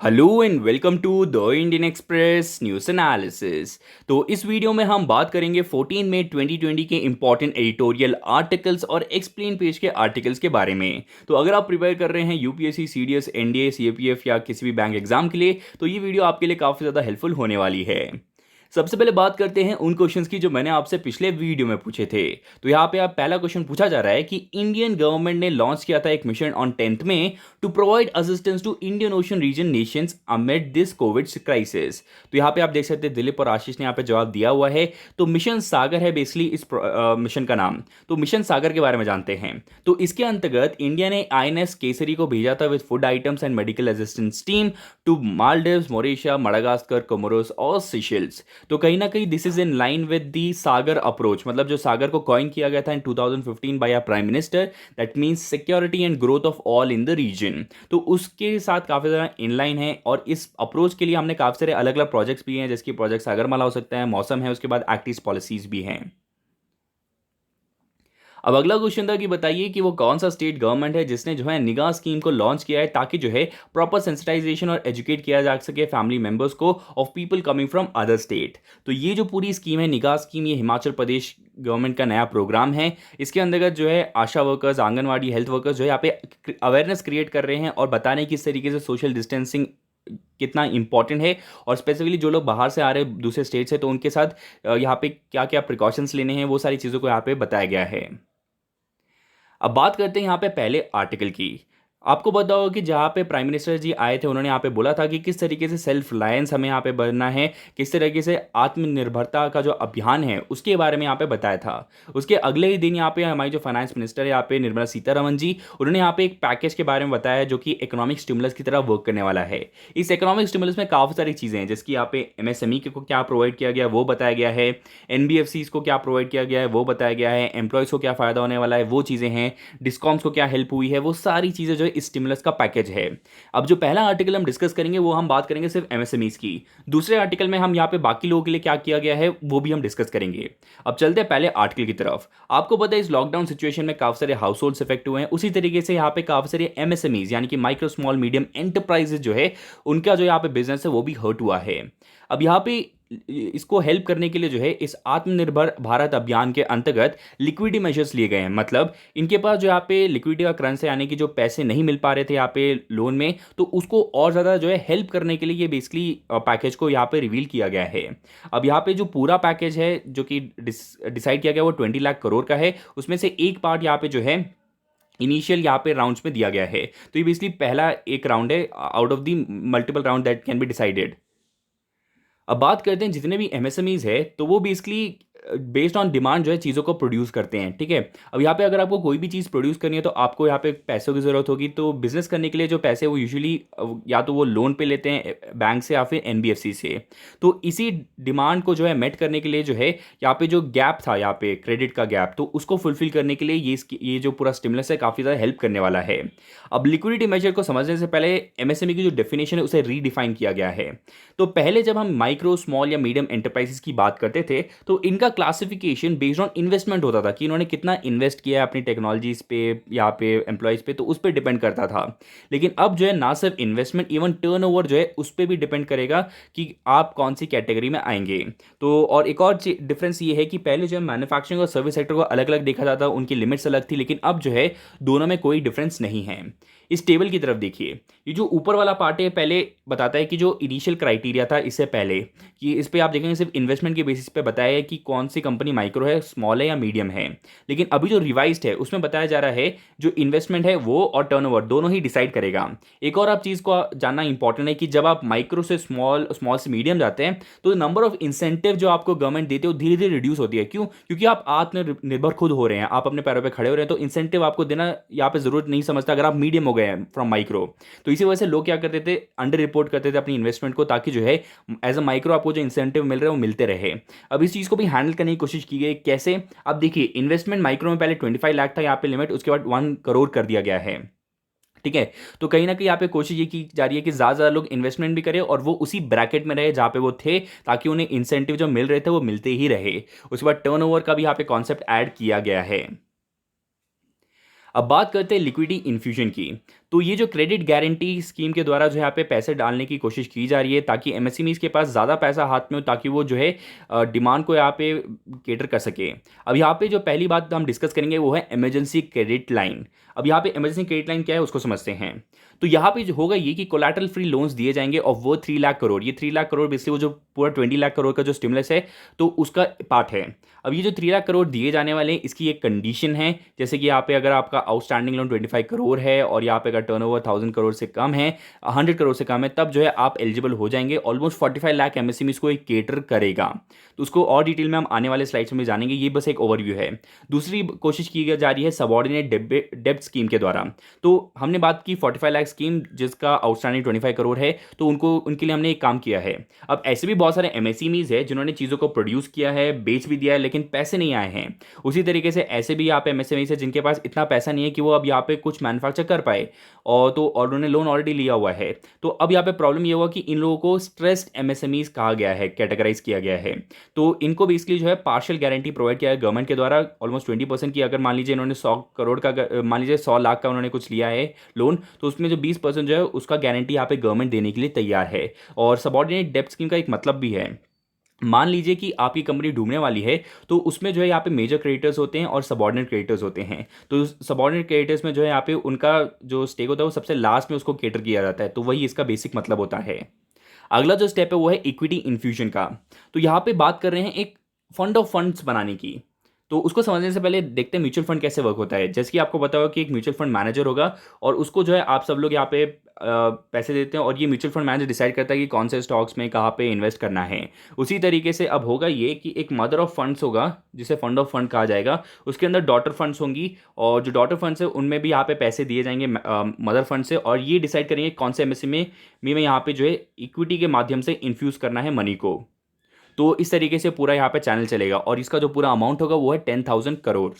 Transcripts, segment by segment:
Hello and welcome to the Indian Express news analysis. तो इस video में हम बात करेंगे 14 मई 2020 के इंपॉर्टेंट एडिटोरियल आर्टिकल्स और एक्सप्लेन पेज के आर्टिकल्स के बारे में। तो अगर आप प्रिपेयर कर रहे हैं यूपीएससी, सीडीएस, एनडीए, सीएपीएफ या किसी भी बैंक एग्जाम के लिए, तो ये वीडियो आपके लिए काफ़ी ज़्यादा हेल्पफुल होने वाली है। सबसे पहले बात करते हैं उन क्वेश्चंस की जो मैंने आपसे पिछले वीडियो में पूछे थे। तो यहाँ पे आप पहला क्वेश्चन पूछा जा रहा है कि इंडियन गवर्नमेंट ने लॉन्च किया था एक मिशन ऑन 10th में to provide assistance to Indian Ocean region nations amid this COVID crisis. तो यहाँ पे आप देख सकते हैं दिलीप और आशीष ने यहाँ पे जवाब दिया हुआ है। तो मिशन सागर है बेसिकली इस मिशन का नाम। तो मिशन सागर के बारे में जानते हैं। तो इसके अंतर्गत इंडिया ने आईएनएस केसरी को भेजा था with food items and medical assistance team to Maldives, Mauritius, Madagascar, Comoros और सिशल्स। तो कहीं ना कहीं this is in line with the Sagar approach, मतलब जो सागर को कॉइन किया गया था in 2015 by prime minister, that means security and growth of all in the region. तो उसके साथ काफ़ी ज़्यादा इनलाइन है और इस अप्रोच के लिए हमने काफ़ी सारे अलग अलग प्रोजेक्ट्स भी हैं, जैसे प्रोजेक्ट सागरमाला हो सकता है, मौसम है, उसके बाद एक्टिव पॉलिसीज भी हैं। अब अगला क्वेश्चन था कि बताइए कि वो कौन सा स्टेट गवर्नमेंट है जिसने जो है निगाह स्कीम को लॉन्च किया है ताकि जो है प्रॉपर सेंसिटाइजेशन और एजुकेट किया जा सके फैमिली मेंबर्स को of people coming from other state. तो ये जो पूरी स्कीम है निगाह स्कीम, ये हिमाचल प्रदेश गवर्नमेंट का नया प्रोग्राम है। इसके अंतर्गत जो है आशा वर्कर्स, आंगनवाड़ी हेल्थ वर्कर्स जो है यहाँ पे अवेयरनेस क्रिएट कर रहे हैं और बताने किस तरीके से सोशल डिस्टेंसिंग कितना इंपॉर्टेंट है, और स्पेसिफिकली जो लोग बाहर से आ रहे हैं दूसरे स्टेट से, तो उनके साथ यहाँ पे क्या क्या प्रिकॉशंस लेने हैं, वो सारी चीज़ों को यहाँ पे बताया गया है। अब बात करते हैं यहाँ पे पहले आर्टिकल की। आपको पता होगा कि जहाँ पे प्राइम मिनिस्टर जी आए थे, उन्होंने यहाँ पे बोला था कि किस तरीके से सेल्फ रिलायंस हमें यहाँ पे बनना है, किस तरीके से आत्मनिर्भरता का जो अभियान है उसके बारे में यहाँ पे बताया था। उसके अगले ही दिन यहाँ पे हमारी जो फाइनेंस मिनिस्टर है यहाँ पे निर्मला सीतारमन जी, उन्होंने यहाँ पे एक पैकेज के बारे में बताया जो कि इकोनॉमिक स्टिमुलस की तरह वर्क करने वाला है। इस इकोनॉमिक स्टिमुलस में काफ़ी सारी चीज़ें हैं, जिसकी यहाँ पे एमएसएमई को क्या प्रोवाइड किया गया है वो बताया गया है, एनबीएफसीज को क्या प्रोवाइड किया गया है वो बताया गया है, एम्प्लॉयज़ को क्या फ़ायदा होने वाला है वो चीज़ें हैं, डिस्कॉम्स को क्या हेल्प हुई है, वो सारी चीज़ें जो है इस स्टिमुलस का पैकेज है। अब जो पहला आर्टिकल हम डिस्कस करेंगे वो हम बात करेंगे सिर्फ एमएसएमईज की। दूसरे आर्टिकल में हम यहाँ पे बाकी लोगों के लिए क्या किया गया है वो भी हम डिस्कस करेंगे। अब चलते हैं पहले आर्टिकल की तरफ। आपको पता है इस लॉकडाउन सिचुएशन में काफी सारे हाउस होल्ड इफेक्ट हुए हैं, उसी तरीके से यहाँ पे काफी सारे एमएसएमईज यानी कि माइक्रो स्मॉल मीडियम एंटरप्राइजेज जो है उनका जो यहाँ पे बिजनेस है वो भी हर्ट हुआ है। अब यहाँ पे इसको हेल्प करने के लिए जो है इस आत्मनिर्भर भारत अभियान के अंतर्गत लिक्विडिटी मेजर्स लिए गए हैं। मतलब इनके पास जो यहाँ पे लिक्विडिटी का क्रंच है, यानी कि जो पैसे नहीं मिल पा रहे थे यहाँ पे लोन में, तो उसको और ज़्यादा जो है हेल्प करने के लिए ये बेसिकली पैकेज को यहाँ पे रिवील किया गया है। अब यहाँ पे जो पूरा पैकेज है जो कि डिसाइड किया गया वो 20 लाख करोड़ का है। उसमें से एक पार्ट यहाँ पे जो है इनिशियल यहाँ पे राउंड्स में दिया गया है। तो ये बेसिकली पहला एक राउंड है out of the multiple round that can be decided. अब बात करते हैं जितने भी एमएसएमईज है, तो वो बेसिकली बेस्ड ऑन डिमांड जो है चीज़ों को प्रोड्यूस करते हैं। ठीक है, अब यहाँ पे अगर आपको कोई भी चीज़ प्रोड्यूस करनी है तो आपको यहाँ पे पैसों की ज़रूरत होगी। तो बिजनेस करने के लिए जो पैसे वो यूजुअली या तो वो लोन पे लेते हैं बैंक से या फिर एनबीएफसी से। तो इसी डिमांड को जो है मेट करने के लिए जो है यहाँ पे जो गैप था, यहाँ पे क्रेडिट का गैप, तो उसको फुलफिल करने के लिए ये जो पूरा स्टिमुलस है काफ़ी ज़्यादा हेल्प करने वाला है। अब लिक्विडिटी मेजर को समझने से पहले एमएसएमई की जो डेफिनेशन है उसे रीडिफाइन किया गया है। तो पहले जब हम माइक्रो स्मॉल या मीडियम एंटरप्राइजेस की बात करते थे तो इनका क्लासिफिकेशन बेस्ड ऑन इन्वेस्टमेंट होता था कि इन्होंने कितना इन्वेस्ट किया है अपनी टेक्नोलॉजीज पे या पे एम्प्लॉयज़ पे, तो उस पर डिपेंड करता था। लेकिन अब जो है ना सिर्फ इन्वेस्टमेंट, इवन टर्नओवर जो है उस पर भी डिपेंड करेगा कि आप कौन सी कैटेगरी में आएंगे। तो और एक और डिफरेंस ये है कि पहले जो है मैन्युफैक्चरिंग और सर्विस सेक्टर को अलग अलग देखा जाता, उनकी लिमिट्स अलग थी, लेकिन अब जो है दोनों में कोई डिफरेंस नहीं है। इस टेबल की तरफ देखिए, ये जो ऊपर वाला पार्ट है पहले बताता है कि जो इनिशियल क्राइटेरिया था इससे पहले, कि इस पे आप देखेंगे सिर्फ इन्वेस्टमेंट के बेसिस पे बताया है कि कौन सी कंपनी माइक्रो है, स्मॉल है या मीडियम है। लेकिन अभी जो रिवाइज्ड है उसमें बताया जा रहा है जो इन्वेस्टमेंट है वो और टर्नओवर दोनों ही डिसाइड करेगा। एक और आप चीज़ को जानना इंपॉर्टेंट है कि जब आप माइक्रो से स्मॉल, स्मॉल से मीडियम जाते हैं तो नंबर ऑफ इंसेंटिव जो आपको गवर्नमेंट देते हैं वो धीरे धीरे रिड्यूस होती है। क्यों? क्योंकि आप आत्मनिर्भर खुद हो रहे हैं, आप अपने पैरों पर खड़े हो रहे हैं, तो इंसेंटिव आपको देना यहाँ पे जरूरत नहीं समझता अगर आप मीडियम हो गए हैं फ्रॉम माइक्रो। तो इसी वजह से लोग क्या करते थे, अंडर रिपोर्ट करते थे अपनी इन्वेस्टमेंट को, ताकि जो है एज अ माइक्रो आपको जो इंसेंटिव मिल रहे हैं वो मिलते रहे। अब इस चीज़ को भी हैंडल करने की कोशिश की गई। कैसे? अब देखिए, इन्वेस्टमेंट माइक्रो में पहले 25 लाख था यहाँ पे लिमिट, उसके बाद 1 करोड़ कर दिया गया है। ठीक है, तो कहीं ना कहीं यहाँ पे कोशिश ये की जा रही है कि ज़्यादा लोग इन्वेस्टमेंट भी करें और वो उसी ब्रैकेट में रहे जहाँ पे वो थे, ताकि उन्हें इंसेंटिव जो मिल रहे थे वो मिलते ही रहे। उसके बाद टर्नओवर का भी यहाँ पे कॉन्सेप्ट ऐड किया गया है। अब बात करते हैं लिक्विडिटी इन्फ्यूजन की। तो ये जो क्रेडिट गारंटी स्कीम के द्वारा जो है यहाँ पे पैसे डालने की कोशिश की जा रही है ताकि एमएसएमईज के पास ज़्यादा पैसा हाथ में हो, ताकि वो जो है डिमांड को यहाँ पे केटर कर सके। अब यहाँ पे जो पहली बात हम डिस्कस करेंगे वो है इमरजेंसी क्रेडिट लाइन। अब यहाँ पे इमरजेंसी क्रेडिट लाइन क्या है उसको समझते हैं। तो यहाँ पे जो होगा ये कि कोलैटरल फ्री लोन्स दिए जाएंगे और वो 3 लाख करोड़, ये 3 लाख करोड़ बेसिकली वो जो पूरा 20 लाख करोड़ का जो स्टिमुलस है तो उसका पार्ट है। अब ये जो 3 लाख करोड़ दिए जाने वाले हैं इसकी एक कंडीशन है, जैसे कि यहाँ पे अगर आपका आउटस्टैंडिंग लोन 25 करोड़ है और यहाँ पे अगर टर्नओवर 1000 करोड़ से कम है, 100 करोड़ से कम है, तब जो है आप एलिजिबल हो जाएंगे। ऑलमोस्ट 45 लाख एमएसएमईज को एक केटर करेगा। तो उसको और डिटेल में हम आने वाले स्लाइड्स में जानेंगे, ये बस एक ओवरव्यू है। दूसरी कोशिश की जा रही है सबऑर्डिनेट डेब्ट स्कीम के द्वारा। तो हमने बात की 45 लाख स्कीम जिसका आउटस्टैंडिंग 25 करोड़ है, तो उनके लिए हमने एक काम किया है। अब ऐसे भी बहुत सारे एमएसएमईज है जिन्होंने चीज़ों को प्रोड्यूस किया है, बेच भी दिया है, लेकिन पैसे नहीं आए हैं। उसी तरीके से ऐसे भी यहाँ पे एमएसएमईज है जिनके पास इतना पैसा नहीं है कि वो अब यहाँ पे कुछ मैन्युफैक्चर कर पाए, और उन्होंने लोन ऑलरेडी लिया हुआ है। तो अब यहाँ पे प्रॉब्लम ये हुआ कि इन लोगों को स्ट्रेस्ड एमएसएमईज कहा गया है, कैटेगराइज किया गया है। तो इनको बेसिकली जो है पार्शियल गारंटी प्रोवाइड किया है गवर्नमेंट के द्वारा ऑलमोस्ट 20% की। अगर मान लीजिए इन्होंने 100 करोड़ का, मान लीजिए 100 लाख का उन्होंने कुछ लिया है लोन, तो उसमें जो 20% जो है उसका गारंटी यहाँ पे गवर्नमेंट देने के लिए तैयार है। और सबऑर्डिनेट डेब्ट स्कीम का एक मतलब भी है, मान लीजिए कि आपकी कंपनी डूबने वाली है तो उसमें जो है यहाँ पे मेजर क्रेडिटर्स होते हैं और सबऑर्डिनेट क्रेडिटर्स होते हैं। तो सबऑर्डिनेट क्रेडिटर्स में जो है यहाँ पे उनका जो स्टेक होता है वो सबसे लास्ट में उसको केटर किया जाता है। तो वही इसका बेसिक मतलब होता है। अगला जो स्टेप है वो है इक्विटी इन्फ्यूजन का। तो यहाँ पे बात कर रहे हैं एक फंड ऑफ फंड्स बनाने की। तो उसको समझने से पहले देखते हैं म्यूचुअल फंड कैसे वर्क होता है। जैसे कि आपको पता होगा कि एक म्यूचुअल फंड मैनेजर होगा और उसको जो है आप सब लोग यहाँ पे पैसे देते हैं, और ये म्यूचुअल फंड मैनेजर डिसाइड करता है कि कौन से स्टॉक्स में कहाँ पे इन्वेस्ट करना है। उसी तरीके से अब होगा ये कि एक मदर ऑफ फंड्स होगा जिसे फंड ऑफ फंड कहा जाएगा, उसके अंदर डॉटर फंड्स होंगी, और जो डॉटर फंड्स है उनमें भी यहाँ पे पैसे दिए जाएंगे मदर फंड से, और ये डिसाइड करेंगे कौन से एमएसएमई में यहाँ पे जो है इक्विटी के माध्यम से इन्फ्यूज करना है मनी को। तो इस तरीके से पूरा यहाँ पे चैनल चलेगा और इसका जो पूरा अमाउंट होगा वो है 10,000 करोड़।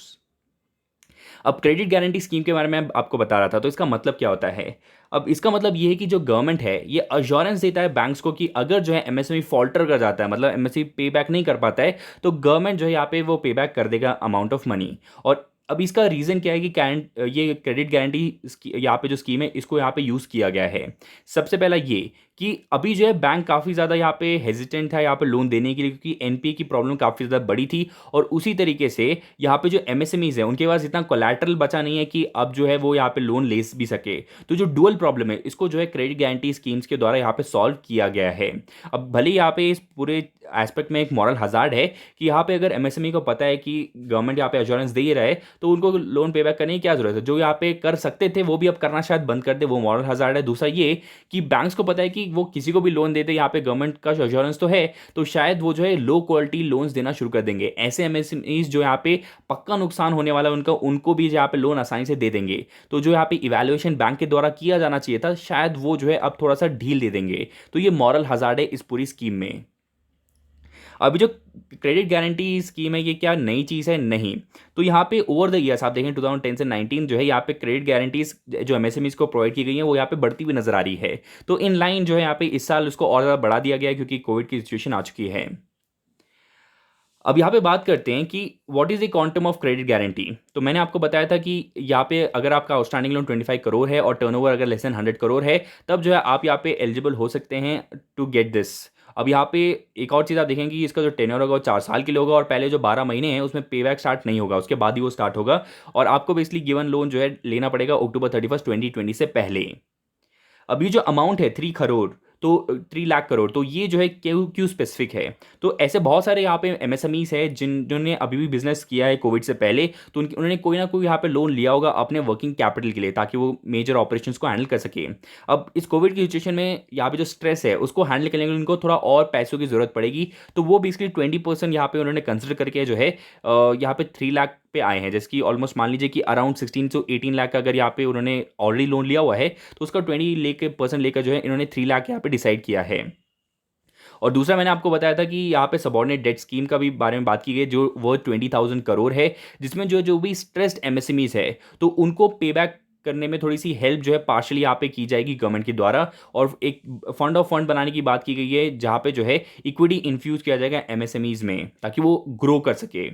अब क्रेडिट गारंटी स्कीम के बारे में आपको बता रहा था, तो इसका मतलब क्या होता है। अब इसका मतलब ये है कि जो गवर्नमेंट है ये अश्योरेंस देता है बैंक्स को कि अगर जो है एमएसएमई फॉल्टर कर जाता है, मतलब एमएसएमई पे बैक नहीं कर पाता है, तो गवर्नमेंट जो है यहाँ पे वो पे बैक कर देगा अमाउंट ऑफ मनी। और अब इसका रीज़न क्या है कि ये क्रेडिट गारंटी यहाँ पे जो स्कीम है इसको यहाँ पे यूज़ किया गया है। सबसे पहला ये कि अभी जो है बैंक काफ़ी ज़्यादा यहाँ पे हेजिटेंट था यहाँ पे लोन देने के लिए, क्योंकि एनपीए की प्रॉब्लम काफ़ी ज़्यादा बड़ी थी, और उसी तरीके से यहाँ पे जो एमएसएमईज है उनके पास इतना कोलैटरल बचा नहीं है कि अब जो है वो यहाँ पे लोन ले भी सके। तो जो डुअल प्रॉब्लम है इसको जो है क्रेडिट गारंटी स्कीम्स के द्वारा यहाँ पे सॉल्व किया गया है। अब भले यहाँ पे इस पूरे एस्पेक्ट में एक मॉरल हजार्ड है कि यहाँ पे अगर एमएसएमई को पता है कि गवर्नमेंट यहाँ पे एश्योरेंस दे ही रहा है तो उनको लोन पे बैक करने की क्या जरूरत है। जो यहाँ पे कर सकते थे वो भी अब करना शायद बंद कर दे, वो मॉरल हजार्ड है। दूसरा ये कि बैंक्स को पता है कि वो किसी को भी लोन देते यहाँ पे गवर्नमेंट का एश्योरेंस तो है, तो शायद वो जो है लो क्वालिटी लोन्स देना शुरू कर देंगे। ऐसे एमएसएमईज जो यहाँ पे पक्का नुकसान होने वाला है उनका, उनको भी यहाँ पे लोन आसानी से दे देंगे। तो जो यहाँ पे इवैल्यूएशन बैंक के द्वारा किया जाना चाहिए था शायद वो जो है अब थोड़ा सा ढील दे देंगे। तो ये मॉरल हजार्ड है इस पूरी स्कीम में। अभी जो क्रेडिट गारंटी स्कीम है ये क्या नई चीज़ है? नहीं। तो यहाँ पे ओवर द ईयर्स आप देखें 2010 से 19 जो है यहाँ पे क्रेडिट गारंटीज जो एमएसएमईज को प्रोवाइड की गई है वो यहाँ पे बढ़ती हुई नजर आ रही है। तो इन लाइन जो है यहाँ पे इस साल उसको और ज़्यादा बढ़ा दिया गया है क्योंकि कोविड की सिचुएशन आ चुकी है। अब यहाँ पे बात करते हैं कि what is the quantum of credit guarantee. तो मैंने आपको बताया था कि यहाँ पे अगर आपका आउटस्टैंडिंग लोन 25 करोड़ है और टर्नओवर अगर लेस देन 100 करोड़ है, तब जो है आप यहाँ पे एलिजिबल हो सकते हैं टू गेट दिस। अब यहाँ पे एक और चीज़ आप देखेंगे कि इसका जो टेन्योर होगा वो 4 साल के लिए होगा, और पहले जो 12 महीने हैं उसमें पे बैक स्टार्ट नहीं होगा, उसके बाद ही वो स्टार्ट होगा। और आपको बेसिकली गिवन लोन जो है लेना पड़ेगा अक्टूबर 31 2020 से पहले। अभी जो अमाउंट है 3 करोड़, तो 3 लाख करोड़, तो ये जो है क्यों क्यों स्पेसिफिक है। तो ऐसे बहुत सारे यहाँ पे एमएसएमईज है जिन्होंने अभी भी बिजनेस किया है कोविड से पहले, तो उन्होंने कोई ना कोई यहाँ पे लोन लिया होगा अपने वर्किंग कैपिटल के लिए ताकि वो मेजर ऑपरेशंस को हैंडल कर सके। अब इस कोविड की सिचुएशन में यहाँ पे जो स्ट्रेस है उसको हैंडल करने के लिए उनको थोड़ा और पैसों की जरूरत पड़ेगी। तो वो बेसिकली 20% यहाँ पे उन्होंने कंसिडर करके जो है यहाँ पे 3 लाख पे आए हैं, जैसे कि ऑलमोस्ट मान लीजिए कि अराउंड 16 से 18 लाख का अगर यहाँ पे उन्होंने ऑलरेडी लोन लिया हुआ है तो उसका 20% लेकर जो है इन्होंने 3 लाख यहाँ पे डिसाइड किया है। और दूसरा मैंने आपको बताया था कि यहाँ पे सबऑर्डिनेट डेट स्कीम का भी बारे में बात की गई जो वो 20,000 करोड़ है, जिसमें जो जो भी स्ट्रेस्ड एमएसएमईज है तो उनको पे बैक करने में थोड़ी सी हेल्प जो है पार्शली यहाँ पे की जाएगी गवर्नमेंट के द्वारा। और एक फंड ऑफ फंड बनाने की बात की गई है जहाँ पे जो है इक्विटी इन्फ्यूज किया जाएगा एमएसएमईज में ताकि वो ग्रो कर सके।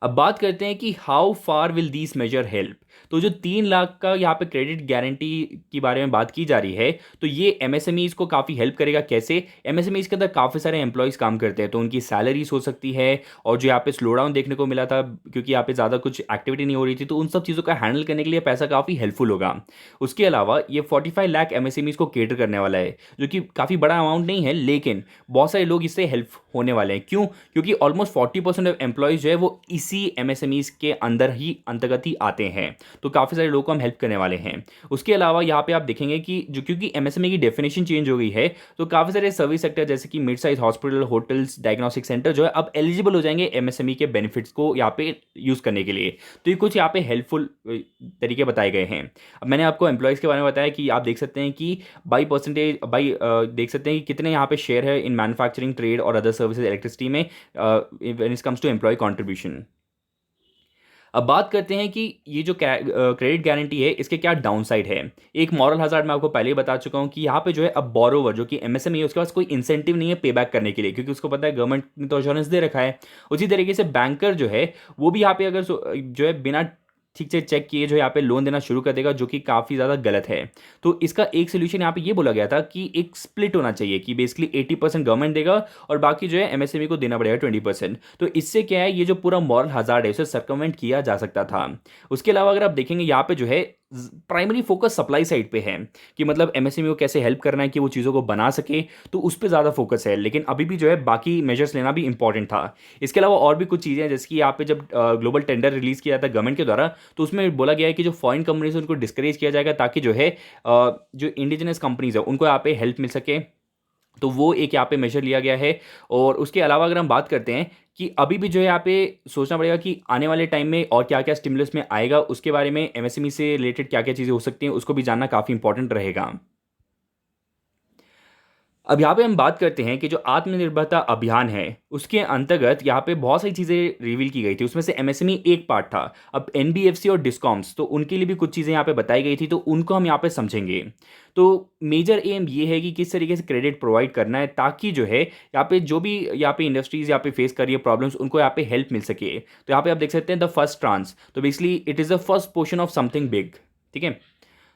अब बात करते हैं कि how far will these measure help. तो जो 3 लाख का यहाँ पे क्रेडिट गारंटी की बारे में बात की जा रही है, तो ये एमएसएमईज को काफ़ी हेल्प करेगा। कैसे? एमएसएमईज के अंदर काफ़ी सारे एम्प्लॉयज़ काम करते हैं, तो उनकी सैलरीज हो सकती है, और जो यहाँ पे स्लो डाउन देखने को मिला था क्योंकि यहाँ पे ज़्यादा कुछ एक्टिविटी नहीं हो रही थी, तो उन सब चीज़ों का हैंडल करने के लिए पैसा काफ़ी हेल्पफुल होगा। उसके अलावा ये 45 लाख एमएसएमईज को केटर करने वाला है, जो कि काफ़ी बड़ा अमाउंट नहीं है, लेकिन बहुत सारे लोग इससे हेल्प होने वाले हैं। क्यों? क्योंकि ऑलमोस्ट 40% ऑफ एम्प्लॉयज़ जो है वो इसी एमएसएमईज के अंदर ही अंतर्गत ही आते हैं, तो काफ़ी सारे लोगों को हम हेल्प करने वाले हैं। उसके अलावा यहाँ पे आप देखेंगे कि जो क्योंकि एमएसएमई की डेफिनेशन चेंज हो गई है, तो काफ़ी सारे सर्विस सेक्टर जैसे कि mid size hospital, hotels, diagnostic centre जो है अब एलिजिबल हो जाएंगे एमएसएमई के बेनिफिट्स को यहाँ पे यूज़ करने के लिए। तो ये कुछ यहाँ पे हेल्पफुल तरीके बताए गए हैं। अब मैंने आपको एम्प्लॉयज़ के बारे में बताया कि आप देख सकते हैं कि बाई परसेंटेज बाई देख सकते हैं कि कितने यहाँ पे शेयर है इन मैन्युफैक्चरिंग, ट्रेड और अदर सर्विसेज, इलेक्ट्रिसिटी में when it comes to employ contribution. अब बात करते हैं कि ये जो क्रेडिट गारंटी है इसके क्या डाउन साइड है। एक मॉरल हज़ार्ड मैं आपको पहले ही बता चुका हूँ कि यहाँ पे जो है अब बोरोवर जो कि एमएसएमई है उसके पास कोई इंसेंटिव नहीं है पे बैक करने के लिए, क्योंकि उसको पता है गवर्नमेंट ने तो इंश्योरेंस दे रखा है। उसी तरीके से बैंकर जो है वो भी यहाँ पे अगर जो है बिना ठीक से चेक किए जो यहाँ पे लोन देना शुरू कर देगा, जो कि काफ़ी ज़्यादा गलत है। तो इसका एक सोल्यूशन यहाँ पे ये बोला गया था कि एक स्प्लिट होना चाहिए कि बेसिकली 80% गवर्नमेंट देगा और बाकी जो है एमएसएमई को देना पड़ेगा 20%। तो इससे क्या है, ये जो पूरा मॉरल हज़ार्ड है उसे सर्कमवेंट किया जा सकता था। उसके अलावा अगर आप देखेंगे यहाँ पे जो है प्राइमरी फोकस सप्लाई साइड पे है कि मतलब एमएसएमई को कैसे हेल्प करना है कि वो चीज़ों को बना सके, तो उस पर ज़्यादा फोकस है। लेकिन अभी भी जो है बाकी मेजर्स लेना भी इंपॉर्टेंट था। इसके अलावा और भी कुछ चीज़ें हैं, जैसे कि यहाँ पे जब ग्लोबल टेंडर रिलीज़ किया जाता है गवर्नमेंट के द्वारा, तो उसमें बोला गया है कि जो फॉरेन कंपनीज है उनको डिस्करेज किया जाएगा, ताकि जो है जो इंडिजिनस कंपनीज है उनको यहाँ पे हेल्प मिल सके। तो वो एक यहाँ पे मेजर लिया गया है। और उसके अलावा अगर हम बात करते हैं कि अभी भी जो है यहाँ पे सोचना पड़ेगा कि आने वाले टाइम में और क्या क्या स्टिमुलस में आएगा, उसके बारे में एमएसएमई से रिलेटेड क्या क्या चीज़ें हो सकती हैं उसको भी जानना काफ़ी इंपॉर्टेंट रहेगा। अब यहाँ पे हम बात करते हैं कि जो आत्मनिर्भरता अभियान है उसके अंतर्गत यहाँ पे बहुत सारी चीज़ें रिवील की गई थी, उसमें से एमएसएमई एक पार्ट था। अब एनबीएफसी और डिस्कॉम्स, तो उनके लिए भी कुछ चीज़ें यहाँ पे बताई गई थी, तो उनको हम यहाँ पे समझेंगे। तो मेजर एम ये है कि किस तरीके से क्रेडिट प्रोवाइड करना है, ताकि जो है यहाँ पे जो भी यहाँ पे इंडस्ट्रीज यहाँ पे फेस कर रही है प्रॉब्लम्स, उनको यहाँ पे हेल्प मिल सके। तो यहाँ पे आप देख सकते हैं द फर्स्ट ट्रांस, तो basically it is the first portion of something big. ठीक है,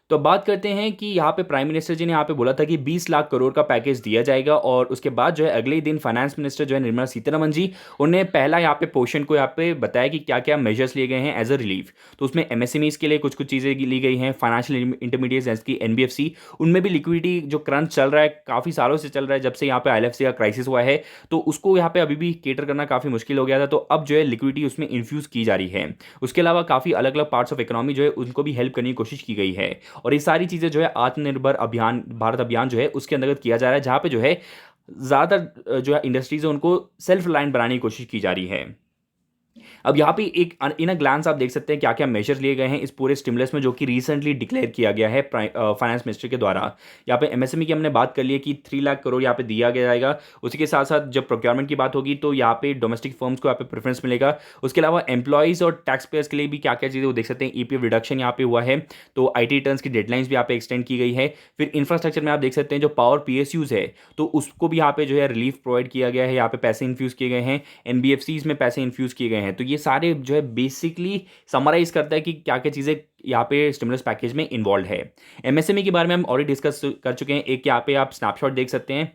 तो अब बात करते हैं कि यहाँ पे प्राइम मिनिस्टर जी ने यहाँ पे बोला था कि 20 लाख करोड़ का पैकेज दिया जाएगा, और उसके बाद जो है अगले ही दिन फाइनेंस मिनिस्टर जो है निर्मला सीतारमण जी, उन्होंने पहला यहाँ पे पोर्शन को यहाँ पे बताया कि क्या क्या मेजर्स लिए गए हैं एज अ रिलीफ। तो उसमें एमएसएमईज के लिए कुछ कुछ चीज़ें ली गई हैं, फाइनेंशियल इंटरमीडिएट्स जैसे कि एनबीएफसी, उनमें भी लिक्विडिटी जो क्रंच चल रहा है काफ़ी सालों से चल रहा है, जब से यहाँ पे आईएलएफसी का क्राइसिस हुआ है, तो उसको यहाँ पे अभी भी केटर करना काफ़ी मुश्किल हो गया था। तो अब जो है लिक्विडिटी उसमें इन्फ्यूज़ की जा रही है। उसके अलावा काफ़ी अलग अलग पार्ट्स ऑफ इकोनॉमी जो है उनको भी हेल्प करने की कोशिश की गई है, और ये सारी चीज़ें जो है आत्मनिर्भर अभियान, भारत अभियान जो है उसके अंतर्गत किया जा रहा है, जहाँ पे जो है ज़्यादातर जो है इंडस्ट्रीज है उनको सेल्फ रिलायंट बनाने की कोशिश की जा रही है। अब यहाँ पे एक इन अ ग्लांस आप देख सकते हैं क्या क्या मेजर लिए गए हैं इस पूरे स्टिमुलस में, जो कि रिसेंटली डिक्लेयर किया गया है फाइनेंस मिनिस्ट्री के द्वारा। यहाँ पे एमएसएमई की हमने बात कर ली है कि 3 लाख करोड़ यहाँ पे दिया गया जाएगा। उसी के साथ साथ जब प्रोक्योरमेंट की बात होगी तो यहाँ पे डोमेस्टिक फर्म्स को यहाँ पे प्रेफरेंस मिलेगा। उसके अलावा एम्प्लॉयज़ और टैक्स पेयर्स के लिए भी क्या क्या चीज़ें वो देख सकते हैं। ईपीएफ रिडक्शन यहाँ पे हुआ है, तो आईटी रिटर्न्स की डेडलाइंस भी यहाँ पे एक्सटेंड की गई है। फिर इंफ्रास्ट्रक्चर में आप देख सकते हैं जो पावर पीएसयूज है, तो उसको भी यहाँ पे जो है रिलीफ प्रोवाइड किया गया है, यहाँ पे पैसे इन्फ्यूज़ किए गए हैं, एनबीएफसीज में पैसे इन्फ्यूज़ किए गए हैं। तो ये सारे जो है बेसिकली समराइज करता है कि क्या क्या चीज़ें यहाँ पे स्टिमुलस पैकेज में इन्वॉल्व है। एमएसएमई के बारे में हम ऑलरेडी डिस्कस कर चुके हैं। एक यहाँ पे आप स्नैपशॉट देख सकते हैं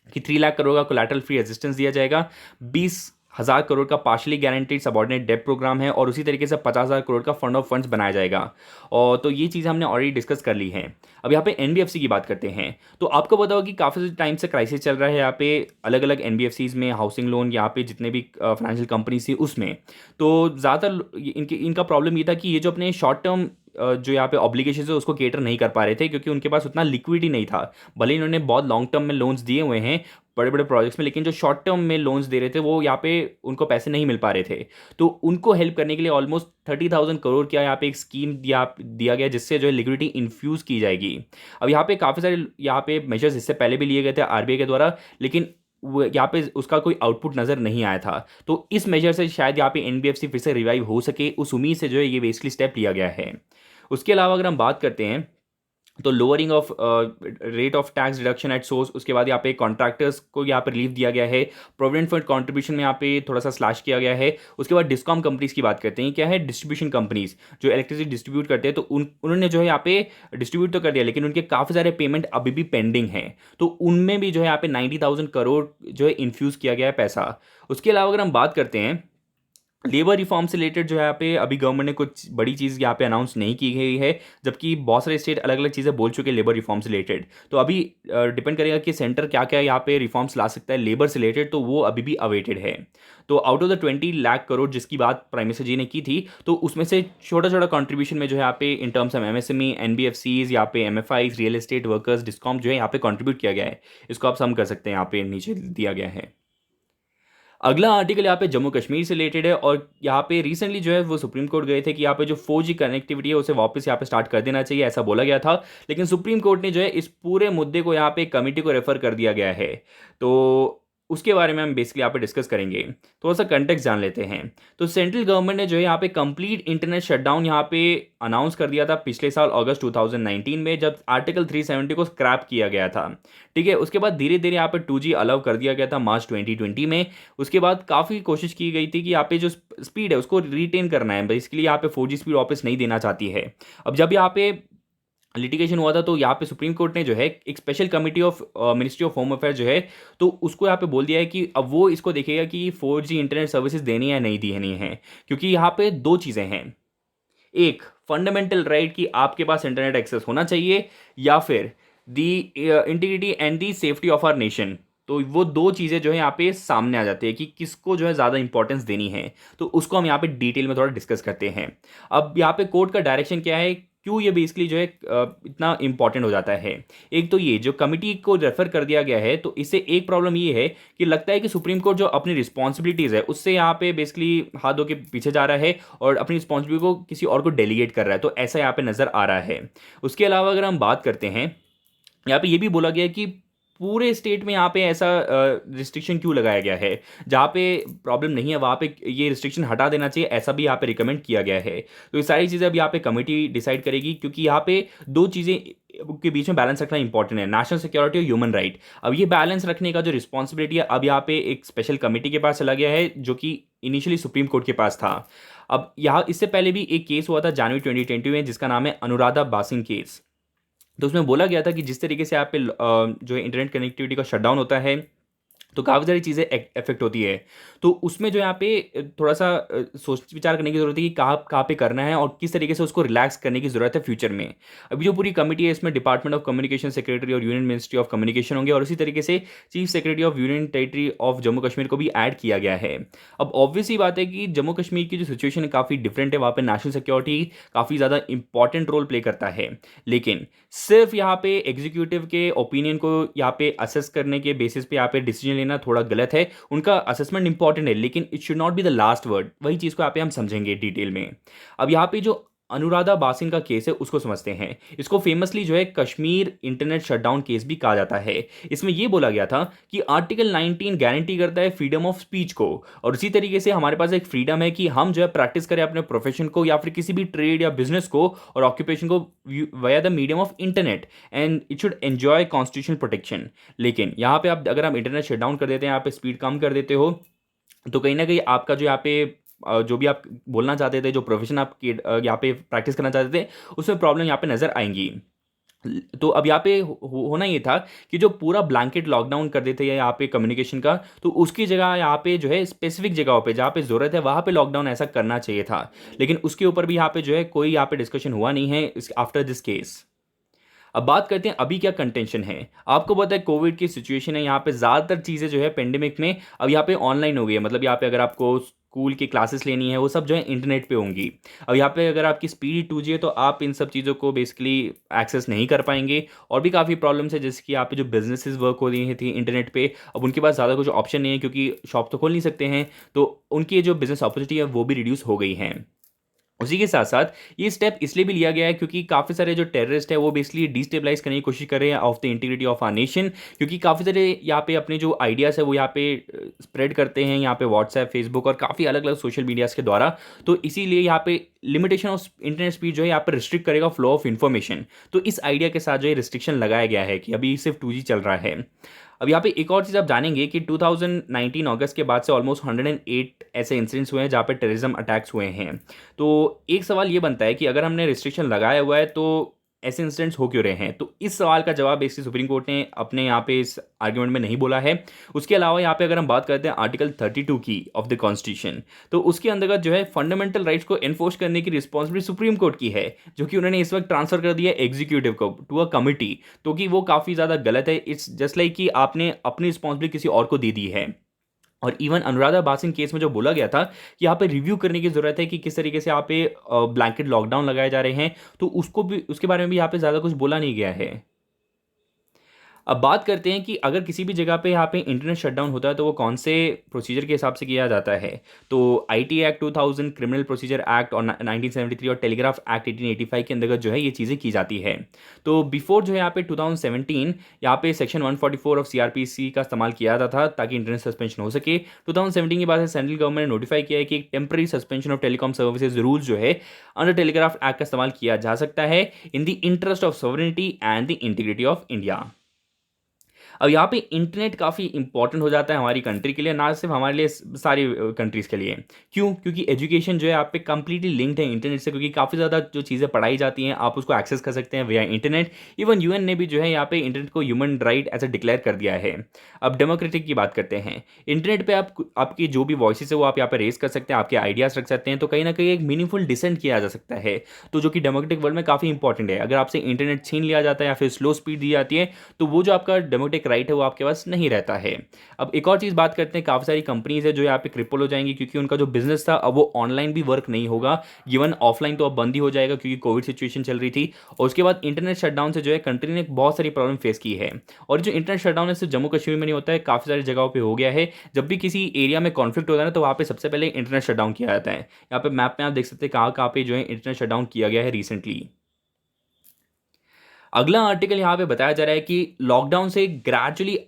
कि 3 लाख करोड़ का कोलैटरल फ्री असिस्टेंस दिया जाएगा, 20,000 करोड़ का partially guaranteed subordinate debt program है, और उसी तरीके से 50,000 करोड़ का फंड ऑफ फंड्स बनाया जाएगा। और तो ये चीज़ हमने ऑलरेडी डिस्कस कर ली है। अब यहाँ पे एनबीएफसी की बात करते हैं, तो आपको पता होगा कि काफ़ी टाइम से क्राइसिस चल रहा है यहाँ पे अलग अलग एनबीएफसीज में, हाउसिंग लोन, यहाँ पे जितने भी फाइनेंशियल कंपनीज थी उसमें। तो ज़्यादातर इनका प्रॉब्लम ये था कि ये जो अपने शॉर्ट टर्म जो यहाँ पे ऑब्लिगेशन है उसको केटर नहीं कर पा रहे थे, क्योंकि उनके पास उतना लिक्विडिटी नहीं था। भले इन्होंने बहुत लॉन्ग टर्म में लोन्स दिए हुए हैं बड़े बड़े प्रोजेक्ट्स में, लेकिन जो शॉर्ट टर्म में लोन्स दे रहे थे वो यहाँ पे उनको पैसे नहीं मिल पा रहे थे। तो उनको हेल्प करने के लिए ऑलमोस्ट 30,000 करोड़ का यहाँ पे एक स्कीम दिया गया, जिससे जो है लिक्विडिटी इन्फ्यूज़ की जाएगी। अब यहाँ पे काफ़ी सारे यहाँ पे मेजर्स इससे पहले भी लिए गए थे आरबीआई के द्वारा, लेकिन वो यहाँ पे उसका कोई आउटपुट नज़र नहीं आया था। तो इस मेजर से शायद यहाँ पे एनबीएफसी फिर से रिवाइव हो सके, उस उम्मीद से जो है ये बेसिकली स्टेप लिया गया है। उसके अलावा अगर हम बात करते हैं तो lowering of rate of tax deduction at source, उसके बाद यहाँ पे कॉन्ट्रैक्टर्स को यहाँ पे रिलीफ दिया गया है। प्रोविडेंट फंड कंट्रीब्यूशन में यहाँ पे थोड़ा सा स्लैश किया गया है। उसके बाद डिस्कॉम कंपनीज की बात करते हैं, क्या है, डिस्ट्रीब्यूशन कंपनीज जो इलेक्ट्रिसिटी डिस्ट्रीब्यूट करते हैं, तो उन्होंने जो है यहाँ पे डिस्ट्रीब्यूट तो कर दिया, लेकिन उनके काफ़ी सारे पेमेंट अभी भी पेंडिंग है। तो उनमें भी जो है यहाँ पे 90,000 करोड़ जो है इन्फ्यूज़ किया गया है पैसा। उसके अलावा अगर हम बात करते हैं लेबर रिफॉर्म से रिलेटेड, जो है यहाँ पे अभी गवर्नमेंट ने कुछ बड़ी चीज़ यहाँ पे अनाउंस नहीं की गई है, जबकि बहुत सारे स्टेट अलग अलग चीज़ें बोल चुके हैं लेबर रिफॉर्म से रिलेटेड। तो अभी डिपेंड करेगा कि सेंटर क्या क्या यहाँ पे रिफॉर्म्स ला सकता है लेबर से रिलेटेड, तो वो अभी भी अवेटेड है। तो out of the 20 lakh crore जिसकी बात प्राइम मिनिस्टर जी ने की थी, तो उसमें से छोटा छोटा कॉन्ट्रीब्यूशन में जो है यहाँ पे in terms of MSME, NBFCs, यहाँ पे MFI, real estate workers, discom जो है यहाँ पे कॉन्ट्रीब्यूट किया गया है। इसको आप सम कर सकते हैं, यहाँ पे नीचे दिया गया है। अगला आर्टिकल यहाँ पे जम्मू कश्मीर से रिलेटेड है, और यहाँ पे रिसेंटली जो है वो सुप्रीम कोर्ट गए थे कि यहाँ पे जो 4G कनेक्टिविटी है उसे वापस यहाँ पे स्टार्ट कर देना चाहिए, ऐसा बोला गया था। लेकिन सुप्रीम कोर्ट ने जो है इस पूरे मुद्दे को यहाँ पे कमेटी को रेफर कर दिया गया है। तो उसके बारे में हम बेसिकली यहाँ पे डिस्कस करेंगे। थोड़ा सा कंटेक्स्ट जान लेते हैं। तो सेंट्रल गवर्नमेंट ने जो है यहाँ पे कंप्लीट इंटरनेट शटडाउन यहाँ पे अनाउंस कर दिया था पिछले साल अगस्त 2019 में, जब आर्टिकल 370 को स्क्रैप किया गया था। ठीक है, उसके बाद धीरे धीरे यहाँ पे 2G अलाउ कर दिया गया था मार्च 2020 में। उसके बाद काफ़ी कोशिश की गई थी कि यहाँ पे जो स्पीड है उसको रिटेन करना है, बेसिकली यहाँ पे 4G स्पीड वापस नहीं देना चाहती है। अब जब यहाँ पे लिटिगेशन हुआ था, तो यहाँ पे सुप्रीम कोर्ट ने जो है एक special committee of ministry of home affair जो है, तो उसको यहाँ पे बोल दिया है कि अब वो इसको देखेगा कि 4G इंटरनेट सर्विसेज देनी है या नहीं देनी है। क्योंकि यहाँ पे दो चीज़ें हैं, एक फंडामेंटल राइट कि आपके पास इंटरनेट एक्सेस होना चाहिए, या फिर the integrity and the safety of our nation. तो वो दो चीज़ें जो है यहाँ पे सामने आ जाती है कि किसको जो है ज़्यादा इंपॉर्टेंस देनी है। तो उसको हम यहाँ पे डिटेल में थोड़ा डिस्कस करते हैं। अब यहाँ पे कोर्ट का डायरेक्शन क्या है, क्यों ये बेसिकली जो है इतना इंपॉर्टेंट हो जाता है। एक तो ये जो कमिटी को रेफर कर दिया गया है, तो इससे एक प्रॉब्लम ये है कि लगता है कि सुप्रीम कोर्ट जो अपनी रिस्पॉन्सिबिलिटीज़ है उससे यहाँ पे बेसिकली हाथ धो के पीछे जा रहा है और अपनी रिस्पॉन्सिबिलिटी को किसी और को डेलीगेट कर रहा है। तो ऐसा यहाँ पे नज़र आ रहा है। उसके अलावा अगर हम बात करते हैं, यहाँ पे ये भी बोला गया है कि पूरे स्टेट में यहाँ पे ऐसा रिस्ट्रिक्शन क्यों लगाया गया है, जहाँ पे प्रॉब्लम नहीं है वहाँ पे ये रिस्ट्रिक्शन हटा देना चाहिए, ऐसा भी यहाँ पे रिकमेंड किया गया है। तो ये सारी चीज़ें अब यहाँ पे कमेटी डिसाइड करेगी, क्योंकि यहाँ पे दो चीज़ें के बीच में बैलेंस रखना इंपॉर्टेंट है, नेशनल सिक्योरिटी और ह्यूमन राइट। अब ये बैलेंस रखने का जो रिस्पॉन्सिबिलिटी है अब यहाँ पे एक स्पेशल कमेटी के पास चला गया है, जो कि इनिशियली सुप्रीम कोर्ट के पास था। अब यहाँ इससे पहले भी एक केस हुआ था जनवरी 2020 में, जिसका नाम है अनुराधा बासिन केस। तो उसमें बोला गया था कि जिस तरीके से आप पे जो है इंटरनेट कनेक्टिविटी का शटडाउन होता है, तो काफ़ी सारी चीज़ें इफेक्ट होती है। तो उसमें जो यहाँ पे थोड़ा सा सोच विचार करने की ज़रूरत है कि कहाँ कहाँ पे करना है और किस तरीके से उसको रिलैक्स करने की ज़रूरत है फ्यूचर में। अभी जो पूरी कमेटी है इसमें डिपार्टमेंट ऑफ कम्युनिकेशन सेक्रेटरी और यूनियन मिनिस्ट्री ऑफ कम्युनिकेशन होंगे, और इसी तरीके से chief secretary of union territory of Jammu Kashmir को भी ऐड किया गया है। अब ऑब्वियस ही बात है कि जम्मू कश्मीर की जो सिचुएशन है काफ़ी डिफरेंट है, वहाँ पे नेशनल सिक्योरिटी काफ़ी ज़्यादा इंपॉर्टेंट रोल प्ले करता है। लेकिन सिर्फ यहाँ पे एग्जीक्यूटिव के ओपिनियन को यहाँ पे असेस करने के बेसिस पे यहाँ पे डिसीजन लेना थोड़ा गलत है। उनका असेसमेंट इंपॉर्टेंट है, लेकिन it should not be the last word. वही चीज़ को यहाँ पे हम समझेंगे डिटेल में। अब यहाँ पे जो अनुराधा बासिन का केस है उसको समझते हैं। इसको फेमसली जो है कश्मीर इंटरनेट शटडाउन केस भी कहा जाता है। इसमें यह बोला गया था कि आर्टिकल 19 गारंटी करता है फ्रीडम ऑफ स्पीच को, और इसी तरीके से हमारे पास एक फ्रीडम है कि हम जो है प्रैक्टिस करें अपने प्रोफेशन को या फिर किसी भी ट्रेड या बिजनेस को और ऑक्यूपेशन को via the medium of internet, and it should enjoy constitutional protection. लेकिन यहाँ पे आप अगर आप इंटरनेट शटडाउन कर देते हैं, यहाँ पे स्पीड कम कर देते हो, तो कहीं ना कहीं आपका जो यहाँ पे जो भी आप बोलना चाहते थे, जो प्रोफेशन आप यहाँ पे प्रैक्टिस करना चाहते थे, उसमें प्रॉब्लम यहाँ पे नज़र आएंगी। तो अब यहाँ पे होना ये था कि जो पूरा ब्लैंकेट लॉकडाउन कर देते हैं यहाँ पे कम्युनिकेशन का, तो उसकी जगह यहाँ पे जो है स्पेसिफिक जगहों पे जहाँ पे ज़रूरत है वहाँ पे लॉकडाउन ऐसा करना चाहिए था। लेकिन उसके ऊपर भी यहाँ पे जो है कोई यहाँ पे डिस्कशन हुआ नहीं है आफ्टर दिस केस। अब बात करते हैं अभी क्या कंटेंशन है। आपको पता है कोविड की सिचुएशन है, यहाँ पे ज़्यादातर चीज़ें जो है पेंडेमिक में अब यहाँ पे ऑनलाइन हो गई है। मतलब यहाँ पे अगर आपको स्कूल की क्लासेस लेनी है वो सब जो है इंटरनेट पे होंगी। अब यहाँ पे अगर आपकी स्पीड 2G है तो आप इन सब चीज़ों को बेसिकली एक्सेस नहीं कर पाएंगे। और भी काफ़ी प्रॉब्लम्स है, जैसे कि यहाँ पे जो बिजनेसेस वर्क हो रही थी इंटरनेट पे, अब उनके पास ज़्यादा कुछ ऑप्शन नहीं है क्योंकि शॉप तो खोल नहीं सकते हैं, तो उनकी जो बिज़नेस अपॉर्चुनिटी है वो भी रिड्यूस हो गई हैं। उसी के साथ साथ ये स्टेप इसलिए भी लिया गया है क्योंकि काफ़ी सारे जो टेररिस्ट है वो बेसिकली डिस्टेबलाइज करने की कोशिश कर रहे हैं of the integrity of our nation, क्योंकि काफ़ी सारे यहाँ पे अपने जो आइडियाज़ है वो यहाँ पे स्प्रेड करते हैं यहाँ पे व्हाट्सएप, फेसबुक और काफ़ी अलग अलग सोशल मीडियाज़ के द्वारा। तो इसीलिए यहाँ पे लिमिटेशन ऑफ इंटरनेट स्पीड जो है यहाँ पर रिस्ट्रिक्ट करेगा फ्लो ऑफ इन्फॉर्मेशन। तो इस आइडिया के साथ जो है रिस्ट्रिक्शन लगाया गया है कि अभी सिर्फ 2G चल रहा है। अब यहाँ पे एक और चीज़ आप जानेंगे कि 2019 अगस्त के बाद से ऑलमोस्ट 108 ऐसे इंसिडेंट्स हुए हैं जहाँ पे टेररिज्म अटैक्स हुए हैं। तो एक सवाल ये बनता है कि अगर हमने रिस्ट्रिक्शन लगाया हुआ है तो ऐसे इंसिडेंट्स हो क्यों रहे हैं। तो इस सवाल का जवाब बेसिकली सुप्रीम कोर्ट ने अपने यहाँ पे इस आर्ग्यूमेंट में नहीं बोला है। उसके अलावा यहाँ पे अगर हम बात करते हैं आर्टिकल 32 की ऑफ द कॉन्स्टिट्यूशन, तो उसके अंतर्गत जो है फंडामेंटल राइट्स को एनफोर्स करने की रिस्पॉन्सिबिलिटी सुप्रीम कोर्ट की है, जो कि उन्होंने इस वक्त ट्रांसफर कर दिया एग्जीक्यूटिव को टू अ कमिटी। तो कि वो काफ़ी ज़्यादा गलत है। इट्स जस्ट लाइक कि आपने अपनी रिस्पॉन्सिबिलिटी किसी और को दे दी है। और इवन अनुराधा बासिंग केस में जो बोला गया था कि यहाँ पे रिव्यू करने की जरूरत है कि किस तरीके से यहाँ पे ब्लैंकेट लॉकडाउन लगाए जा रहे हैं, तो उसको भी, उसके बारे में भी यहाँ पे ज़्यादा कुछ बोला नहीं गया है। अब बात करते हैं कि अगर किसी भी जगह पे यहाँ पे इंटरनेट शटडाउन होता है तो वो कौन से प्रोसीजर के हिसाब से किया जाता है। तो IT act 2000, criminal procedure act और 1973 और टेलीग्राफ एक्ट 1885 के अंतर्गत जो है ये चीज़ें की जाती है। तो बिफोर जो है यहाँ पे 2017 यहाँ पे सेक्शन 144 ऑफ सीआरपीसी का इस्तेमाल किया जाता था ताकि इंटरनेट सस्पेंशन हो सके। 2017 के बाद से सेंट्रल गवर्नमेंट ने नोटिफाई किया है कि temporary suspension of telecom services rules जो है अंडर टेलीग्राफ एक्ट का इस्तेमाल किया जा सकता है in the interest of sovereignty and the integrity of India. अब यहाँ पे इंटरनेट काफ़ी इंपॉर्टेंट हो जाता है हमारी कंट्री के लिए, ना सिर्फ हमारे लिए, सारी कंट्रीज़ के लिए। क्यों? क्योंकि एजुकेशन जो है आप पे कंप्लीटली लिंक्ड है इंटरनेट से, क्योंकि काफ़ी ज़्यादा जो चीज़ें पढ़ाई जाती हैं आप उसको एक्सेस कर सकते हैं विया इंटरनेट। इवन यूएन ने भी जो है यहाँ पे इंटरनेट को ह्यूमन राइट ऐसे डिक्लेयर कर दिया है। अब डेमोक्रेटिक की बात करते हैं। इंटरनेट पर आप आपकी जो भी वॉइसेस है वो आप यहाँ पे रेज कर सकते हैं, आपके आइडियाज़ रख सकते हैं, तो कहीं ना कहीं एक मीनिंगफुल डिसेंट किया जा सकता है। तो जो कि डेमोक्रेटिक वर्ल्ड में काफ़ी इंपॉर्टेंट है। अगर आपसे इंटरनेट छीन लिया जाता है या फिर स्लो स्पीड दी जाती है तो वो जो आपका डेमोक्रेटिक राइट है वो आपके पास नहीं रहता है। अब एक और चीज़ बात करते हैं, काफ़ी सारी कंपनीज है जो यहाँ पे क्रिपल हो जाएंगी क्योंकि उनका जो बिजनेस था अब वो ऑनलाइन भी वर्क नहीं होगा। गिवन ऑफलाइन तो अब बंद ही हो जाएगा क्योंकि कोविड सिचुएशन चल रही थी। और उसके बाद इंटरनेट शटडाउन से जो है कंट्री ने बहुत सारी प्रॉब्लम फेस की है। और जो इंटरनेट शटडाउन है सिर्फ जम्मू कश्मीर में नहीं होता है, काफ़ी सारी जगहों पर हो गया है। जब भी किसी एरिया में कॉन्फ्लिक्ट होता है ना तो वहाँ पे सबसे पहले इंटरनेट शटडाउन किया जाता है। यहाँ पे मैप में आप देख सकते हैं कहाँ कहाँ पे जो है इंटरनेट शटडाउन किया गया है रिसेंटली। अगला आर्टिकल यहाँ पे बताया जा रहा है कि लॉकडाउन से ग्रेजुअली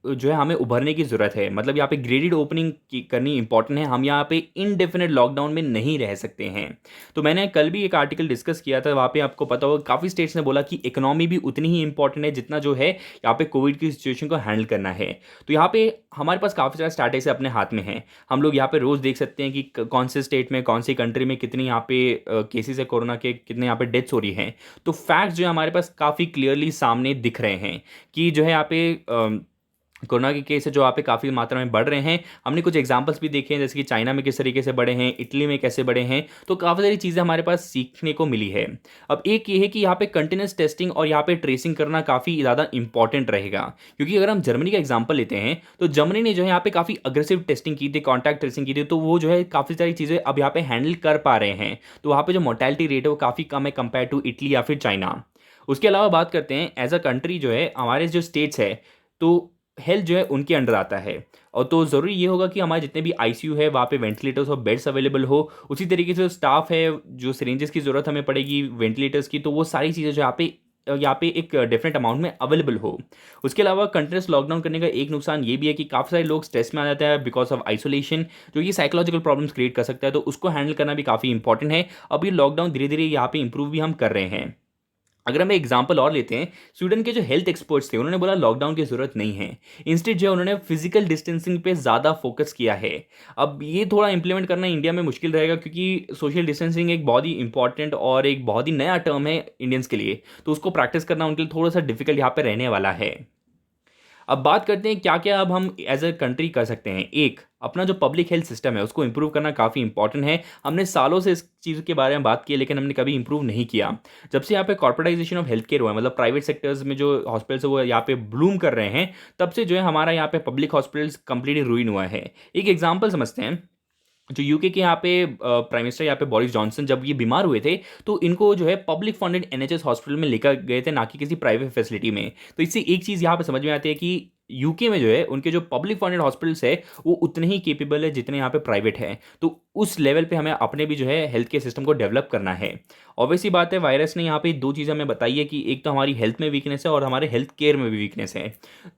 जो है हमें उभरने की ज़रूरत है। मतलब यहाँ पे ग्रेडेड ओपनिंग की करनी इंपॉर्टेंट है। हम यहाँ पे इनडेफिनेट लॉकडाउन में नहीं रह सकते हैं। तो मैंने कल भी एक आर्टिकल डिस्कस किया था, वहाँ पे आपको पता होगा काफ़ी स्टेट्स ने बोला कि इकोनॉमी भी उतनी ही इंपॉर्टेंट है जितना जो है यहाँ पे कोविड की सिचुएशन को हैंडल करना है। तो यहाँ पे हमारे पास काफ़ी सारे स्ट्रैटेजी अपने हाथ में हैं। हम लोग यहाँ पे रोज़ देख सकते हैं कि कौन से स्टेट में, कौन सी कंट्री में कितनी यहाँ पे केसेस है कोरोना के, कितने यहाँ पे डेथ्स हो रही हैं। तो फैक्ट्स जो है हमारे पास काफ़ी क्लियरली सामने दिख रहे हैं कि जो है यहाँ पे कोरोना के केस है जो यहाँ पे काफ़ी मात्रा में बढ़ रहे हैं। हमने कुछ एग्जांपल्स भी देखे हैं जैसे कि चाइना में किस तरीके से बढ़े हैं, इटली में कैसे बढ़े हैं। तो काफ़ी सारी चीज़ें हमारे पास सीखने को मिली है। अब एक ये है कि यहाँ पे कंटिन्यूस टेस्टिंग और यहाँ पे ट्रेसिंग करना काफ़ी ज़्यादा इंपॉर्टेंट रहेगा। क्योंकि अगर हम जर्मनी का एग्जाम्पल लेते हैं तो जर्मनी ने जो है यहाँ पे काफ़ी अग्रेसिव टेस्टिंग की थी, कॉन्टैक्ट ट्रेसिंग की थी, तो वो जो है काफ़ी सारी चीज़ें अब यहाँ पे हैंडल कर पा रहे हैं। तो वहाँ पर जो मोर्टैलिटी रेट है वो काफ़ी कम है कंपेयर टू इटली या फिर चाइना। उसके अलावा बात करते हैं एज अ कंट्री जो है हमारे जो स्टेट्स है तो हेल्थ जो है उनके अंडर आता है। और तो ज़रूरी ये होगा कि हमारे जितने भी आईसीयू है वहाँ पे वेंटिलेटर्स और बेड्स अवेलेबल हो। उसी तरीके से जो स्टाफ है, जो सिरिंजेस की ज़रूरत हमें पड़ेगी वेंटिलेटर्स की, तो वो सारी चीज़ें जो यहाँ पे एक डिफरेंट अमाउंट में अवेलेबल हो। उसके अलावा कंटिन्यूस लॉकडाउन करने का एक नुकसान ये भी है कि काफ़ी सारे लोग स्ट्रेस में आ जाते हैं बिकॉज ऑफ आइसोलेशन, जो ये साइकोलॉजिकल प्रॉब्लम्स क्रिएट कर सकता है। तो उसको हैंडल करना भी काफ़ी इंपॉर्टेंट है। अब ये लॉकडाउन धीरे धीरे यहाँ पे इंप्रूव भी हम कर रहे हैं। अगर हम एग्जाम्पल और लेते हैं, स्वीडन के जो हेल्थ एक्सपर्ट्स थे उन्होंने बोला लॉकडाउन की जरूरत नहीं है। इंस्टेड जो है उन्होंने फिजिकल डिस्टेंसिंग पे ज़्यादा फोकस किया है। अब ये थोड़ा इंप्लीमेंट करना इंडिया में मुश्किल रहेगा क्योंकि सोशल डिस्टेंसिंग एक बहुत ही इंपॉर्टेंट और एक बहुत ही नया टर्म है इंडियंस के लिए, तो उसको प्रैक्टिस करना उनके लिए थोड़ा सा डिफिकल्ट यहाँ पे रहने वाला है। अब बात करते हैं क्या क्या अब हम एज अ कंट्री कर सकते हैं। एक, अपना जो पब्लिक हेल्थ सिस्टम है उसको इंप्रूव करना काफ़ी इंपॉर्टेंट है। हमने सालों से इस चीज़ के बारे में बात की लेकिन हमने कभी इंप्रूव नहीं किया। जब से यहाँ पे कॉर्पोरेटाइजेशन ऑफ हेल्थ केयर हुआ है, मतलब प्राइवेट सेक्टर्स में जो हॉस्पिटल्स है वो यहाँ पे ब्लूम कर रहे हैं, तब से जो है हमारा यहाँ पे पब्लिक हॉस्पिटल्स कंप्लीटली रूइन हुआ है। एक एग्जाम्पल समझते हैं, जो यूके के यहाँ पे प्राइम मिनिस्टर यहाँ पे बोरिस जॉनसन जब ये बीमार हुए थे तो इनको जो है पब्लिक फंडेड एनएचएस हॉस्पिटल में लेकर गए थे, ना कि किसी प्राइवेट फैसिलिटी में। तो इससे एक चीज़ यहाँ पे समझ में आती है कि यूके में जो है उनके जो पब्लिक फंडेड हॉस्पिटल्स है वो उतने ही केपेबल है जितने यहाँ पे प्राइवेट है। तो उस लेवल पे हमें अपने भी जो है हेल्थ केयर सिस्टम को डेवलप करना है। ऑब्वियसली बात है, वायरस ने यहाँ पे दो चीज़ें हमें बताई है कि एक तो हमारी हेल्थ में वीकनेस है और हमारे हेल्थ केयर में भी वीकनेस है।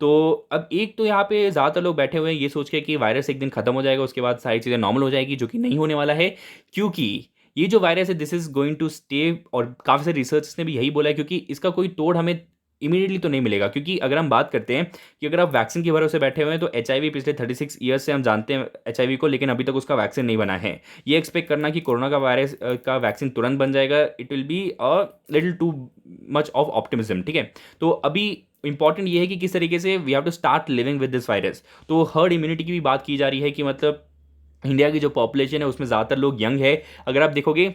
तो अब एक तो यहाँ पे ज़्यादातर लोग बैठे हुए हैं ये सोच के कि वायरस एक दिन खत्म हो जाएगा, उसके बाद सारी चीज़ें नॉर्मल हो जाएगी, जो कि नहीं होने वाला है। क्योंकि ये जो वायरस है this is going to stay, और काफ़ी सारे रिसर्च ने भी यही बोला है, क्योंकि इसका कोई तोड़ हमें इमीडिएटली तो नहीं मिलेगा। क्योंकि अगर हम बात करते हैं कि अगर आप वैक्सीन के भरोसे बैठे हुए हैं तो HIV पिछले 36 ईयर्स से हम जानते हैं HIV को, लेकिन अभी तक उसका वैक्सीन नहीं बना है। ये एक्सपेक्ट करना कि कोरोना का वायरस का वैक्सीन तुरंत बन जाएगा, it will be a little too much of optimism, ठीक है। तो अभी इंपॉर्टेंट ये है कि किस तरीके से we have to start living with this virus. तो हर्ड इम्यूनिटी की भी बात की जा रही है कि मतलब इंडिया की जो पॉपुलेशन है उसमें ज़्यादातर लोग यंग है। अगर आप देखोगे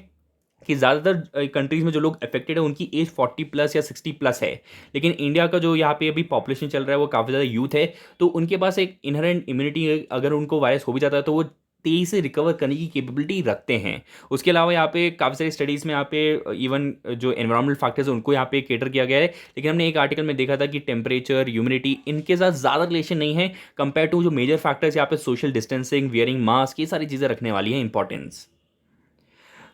कि ज़्यादातर कंट्रीज़ में जो लोग अफेक्टेड है उनकी एज 40 प्लस या 60 प्लस है, लेकिन इंडिया का जो यहाँ पे अभी पॉपुलेशन चल रहा है वो काफ़ी ज़्यादा यूथ है। तो उनके पास एक इनहेरेंट इम्यूनिटी, अगर उनको वायरस हो भी जाता है तो वो तेज़ी से रिकवर करने की कैपेबिलिटी रखते हैं। उसके अलावा यहाँ पे काफ़ी सारी स्टडीज़ में यहाँ पे इवन जो एनवायरमेंटल फैक्टर्स हैं उनको यहाँ पे केटर किया गया है। लेकिन हमने एक आर्टिकल में देखा था कि टेम्परेचर, ह्यूमिडिटी, इनके साथ ज़्यादा रिलेशन नहीं है कंपेयर टू जो मेजर फैक्टर्स यहाँ पे सोशल डिस्टेंसिंग, वियरिंग मास्क, ये सारी चीज़ें रखने वाली हैं इंपॉर्टेंस।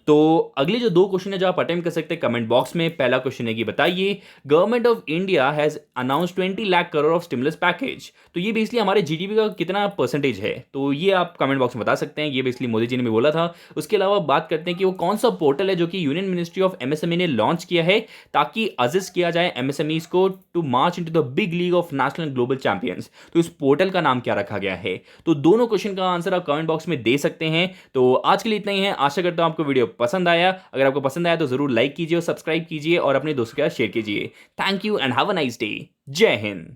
तो अगले जो दो क्वेश्चन है जो आप अटेम्प्ट कर सकते हैं कमेंट बॉक्स में। पहला क्वेश्चन है कि बताइए, government of India has announce 20 lakh crore of stimulus package. तो ये बेसिकली हमारे जीडीपी का कितना परसेंटेज है, तो ये आप कमेंट बॉक्स में बता सकते हैं। ये बेसिकली मोदी जी ने भी बोला था। उसके अलावा बात करते हैं कि वो कौन सा पोर्टल है जो कि यूनियन मिनिस्ट्री ऑफ MSME ने लॉन्च किया है ताकि असिस्ट किया जाए MSMEs को to march into the big league of national global champions. तो इस पोर्टल का नाम क्या रखा गया है? तो दोनों क्वेश्चन का आंसर आप कमेंट बॉक्स में दे सकते हैं। तो आज के लिए इतना ही है। आशा करता हूं आपको वीडियो पसंद आया। अगर आपको पसंद आया तो जरूर लाइक कीजिए और सब्सक्राइब कीजिए और अपने दोस्तों के साथ शेयर कीजिए। Thank you and have a nice day. जय हिंद।